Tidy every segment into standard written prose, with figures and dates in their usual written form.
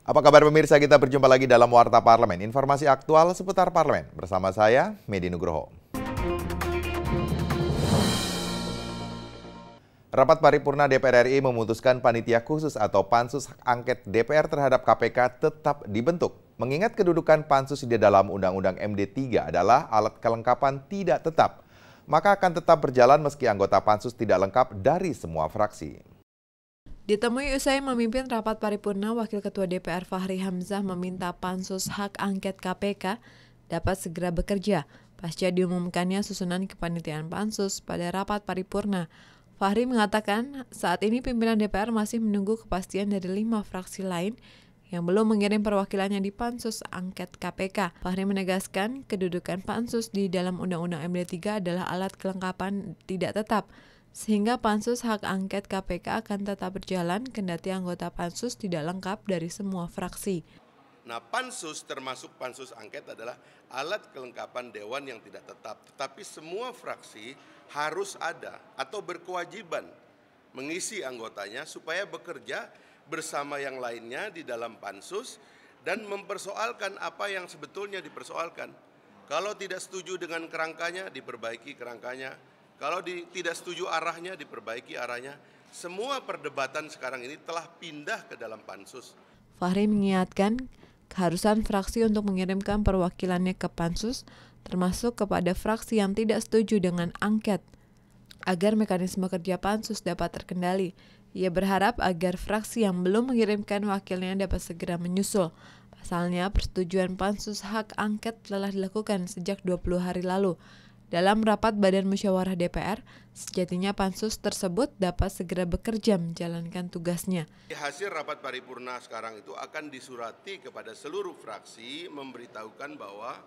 Apa kabar pemirsa, kita berjumpa lagi dalam Warta Parlemen, informasi aktual seputar parlemen. Bersama saya, Medi Nugroho. Rapat paripurna DPR RI memutuskan panitia khusus atau pansus hak angket DPR terhadap KPK tetap dibentuk. Mengingat kedudukan pansus di dalam Undang-Undang MD3 adalah alat kelengkapan tidak tetap, maka akan tetap berjalan meski anggota pansus tidak lengkap dari semua fraksi. Ditemui usai memimpin rapat paripurna, Wakil Ketua DPR Fahri Hamzah meminta pansus hak angket KPK dapat segera bekerja pasca diumumkannya susunan kepanitiaan pansus pada rapat paripurna. Fahri mengatakan saat ini pimpinan DPR masih menunggu kepastian dari 5 fraksi lain yang belum mengirim perwakilannya di pansus angket KPK. Fahri menegaskan kedudukan pansus di dalam Undang-Undang MD3 adalah alat kelengkapan tidak tetap, sehingga pansus hak angket KPK akan tetap berjalan kendati anggota pansus tidak lengkap dari semua fraksi. Nah, pansus termasuk pansus angket adalah alat kelengkapan dewan yang tidak tetap. Tetapi semua fraksi harus ada atau berkewajiban mengisi anggotanya supaya bekerja bersama yang lainnya di dalam pansus dan mempersoalkan apa yang sebetulnya dipersoalkan. Kalau tidak setuju dengan kerangkanya, diperbaiki kerangkanya. Kalau tidak setuju arahnya, diperbaiki arahnya. Semua perdebatan sekarang ini telah pindah ke dalam pansus. Fahri mengingatkan keharusan fraksi untuk mengirimkan perwakilannya ke pansus, termasuk kepada fraksi yang tidak setuju dengan angket, agar mekanisme kerja pansus dapat terkendali. Ia berharap agar fraksi yang belum mengirimkan wakilnya dapat segera menyusul. Pasalnya, persetujuan pansus hak angket telah dilakukan sejak 20 hari lalu. Dalam rapat Badan Musyawarah DPR, sejatinya pansus tersebut dapat segera bekerja menjalankan tugasnya. Hasil rapat paripurna sekarang itu akan disurati kepada seluruh fraksi memberitahukan bahwa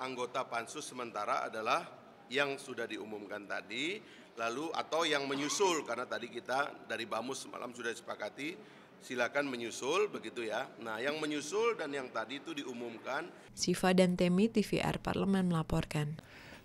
anggota pansus sementara adalah yang sudah diumumkan tadi, lalu atau yang menyusul, karena tadi kita dari Bamus semalam sudah disepakati, silakan menyusul begitu ya. Nah, yang menyusul dan yang tadi itu diumumkan. Siva dan Temi, TVR Parlemen melaporkan.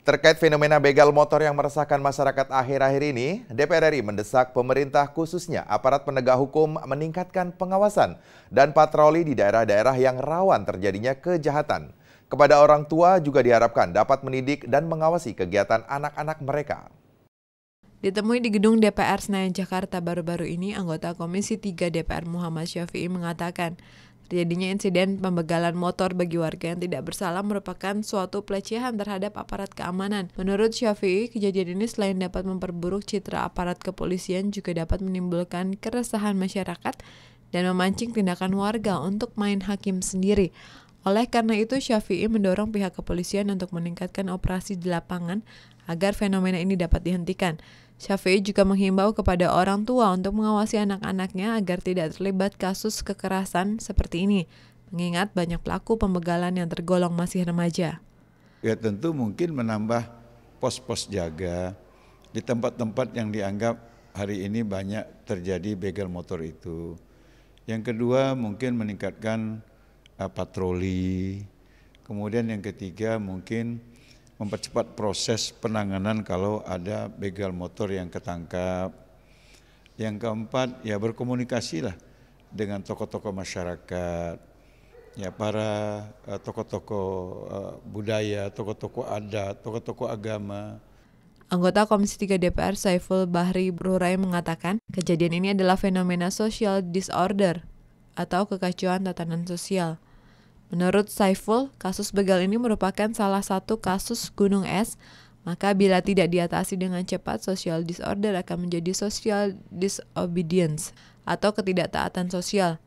Terkait fenomena begal motor yang meresahkan masyarakat akhir-akhir ini, DPR RI mendesak pemerintah khususnya aparat penegak hukum meningkatkan pengawasan dan patroli di daerah-daerah yang rawan terjadinya kejahatan. Kepada orang tua juga diharapkan dapat mendidik dan mengawasi kegiatan anak-anak mereka. Ditemui di gedung DPR Senayan Jakarta baru-baru ini, anggota Komisi 3 DPR Muhammad Syafi'i mengatakan terjadinya insiden pembegalan motor bagi warga yang tidak bersalah merupakan suatu pelecehan terhadap aparat keamanan. Menurut Syafi'i, kejadian ini selain dapat memperburuk citra aparat kepolisian juga dapat menimbulkan keresahan masyarakat dan memancing tindakan warga untuk main hakim sendiri. Oleh karena itu, Syafi'i mendorong pihak kepolisian untuk meningkatkan operasi di lapangan agar fenomena ini dapat dihentikan. Syafi'i juga menghimbau kepada orang tua untuk mengawasi anak-anaknya agar tidak terlibat kasus kekerasan seperti ini, mengingat banyak pelaku pembegalan yang tergolong masih remaja. Ya tentu mungkin menambah pos-pos jaga di tempat-tempat yang dianggap hari ini banyak terjadi begal motor itu. Yang kedua mungkin meningkatkan patroli. Kemudian yang ketiga mungkin mempercepat proses penanganan kalau ada begal motor yang ketangkap. Yang keempat, ya berkomunikasilah dengan tokoh-tokoh masyarakat, ya para tokoh-tokoh budaya, tokoh-tokoh adat, tokoh-tokoh agama. Anggota Komisi 3 DPR Saiful Bahri Rurai mengatakan kejadian ini adalah fenomena social disorder atau kekacauan tatanan sosial. Menurut Saiful, kasus begal ini merupakan salah satu kasus gunung es, maka bila tidak diatasi dengan cepat, social disorder akan menjadi social disobedience atau ketidaktaatan sosial.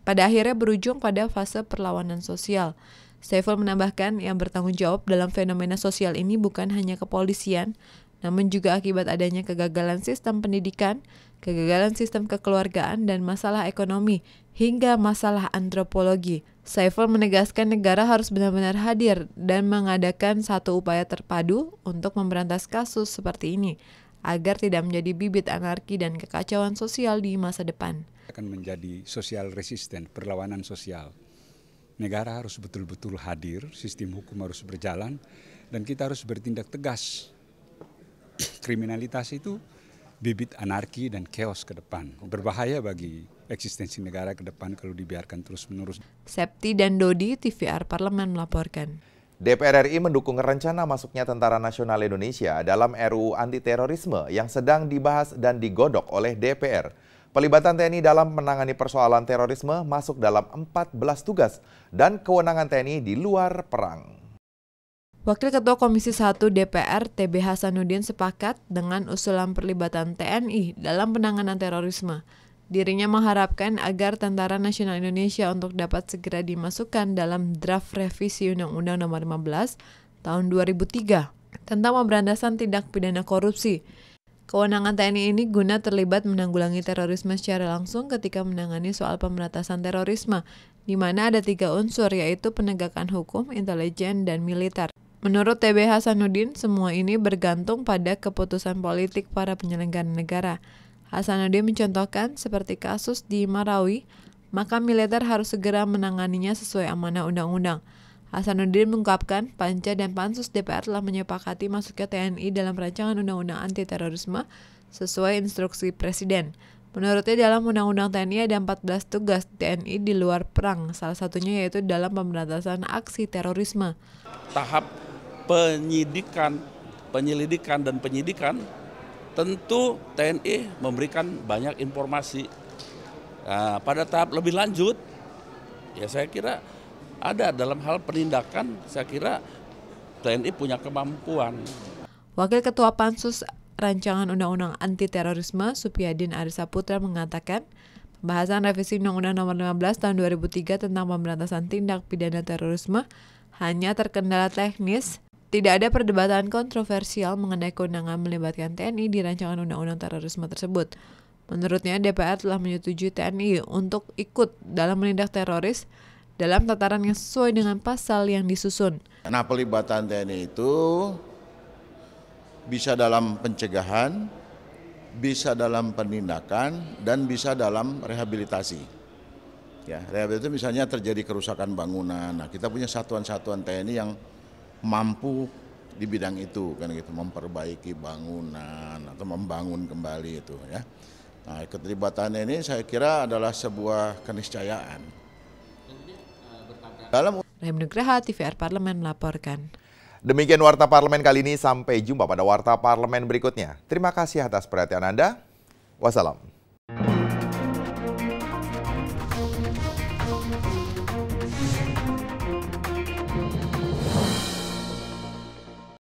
Pada akhirnya berujung pada fase perlawanan sosial. Saiful menambahkan yang bertanggung jawab dalam fenomena sosial ini bukan hanya kepolisian, namun juga akibat adanya kegagalan sistem pendidikan, kegagalan sistem kekeluargaan, dan masalah ekonomi, hingga masalah antropologi. Saiful menegaskan negara harus benar-benar hadir dan mengadakan satu upaya terpadu untuk memberantas kasus seperti ini, agar tidak menjadi bibit anarki dan kekacauan sosial di masa depan. Akan menjadi social resisten, perlawanan sosial. Negara harus betul-betul hadir, sistem hukum harus berjalan, dan kita harus bertindak tegas. Kriminalitas itu bibit anarki dan chaos ke depan, berbahaya bagi eksistensi negara ke depan kalau dibiarkan terus-menerus. Septi dan Dodi, TVR Parlemen melaporkan. DPR RI mendukung rencana masuknya Tentara Nasional Indonesia dalam RUU anti-terorisme yang sedang dibahas dan digodok oleh DPR. Pelibatan TNI dalam menangani persoalan terorisme masuk dalam 14 tugas dan kewenangan TNI di luar perang. Wakil Ketua Komisi 1 DPR TB Hasanuddin sepakat dengan usulan perlibatan TNI dalam penanganan terorisme. Dirinya mengharapkan agar Tentara Nasional Indonesia untuk dapat segera dimasukkan dalam draft revisi Undang-Undang Nomor 15 Tahun 2003 tentang pemberantasan tindak pidana korupsi. Kewenangan TNI ini guna terlibat menanggulangi terorisme secara langsung ketika menangani soal pemberantasan terorisme, di mana ada 3 unsur yaitu penegakan hukum, intelijen, dan militer. Menurut TB Hasanuddin, semua ini bergantung pada keputusan politik para penyelenggara negara. Hasanuddin mencontohkan seperti kasus di Marawi, maka militer harus segera menanganinya sesuai amanah undang-undang. Hasanuddin mengungkapkan Panja dan Pansus DPR telah menyepakati masuknya TNI dalam rancangan undang-undang anti-terorisme sesuai instruksi Presiden. Menurutnya dalam Undang-Undang TNI ada 14 tugas TNI di luar perang, salah satunya yaitu dalam pemberantasan aksi terorisme. Tahap penyelidikan dan penyidikan, tentu TNI memberikan banyak informasi. Nah, pada tahap lebih lanjut, ya saya kira ada dalam hal penindakan, saya kira TNI punya kemampuan. Wakil Ketua Pansus Rancangan Undang-Undang Anti-Terorisme Supyadin Arisaputra mengatakan, pembahasan revisi Undang-Undang Nomor 15 Tahun 2003 tentang pemberantasan tindak pidana terorisme hanya terkendala teknis. Tidak ada perdebatan kontroversial mengenai kewenangan melibatkan TNI di rancangan undang-undang terorisme tersebut. Menurutnya, DPR telah menyetujui TNI untuk ikut dalam menindak teroris dalam tataran yang sesuai dengan pasal yang disusun. Nah, pelibatan TNI itu bisa dalam pencegahan, bisa dalam penindakan, dan bisa dalam rehabilitasi. Ya, rehabilitasi misalnya terjadi kerusakan bangunan. Nah, kita punya satuan-satuan TNI yang mampu di bidang itu, kan gitu, memperbaiki bangunan atau membangun kembali itu, ya. Nah, keterlibatan ini saya kira adalah sebuah keniscayaan. Rahim Nugraha, TVR Parlemen melaporkan. Demikian Warta Parlemen kali ini, sampai jumpa pada Warta Parlemen berikutnya. Terima kasih atas perhatian Anda. Wassalam.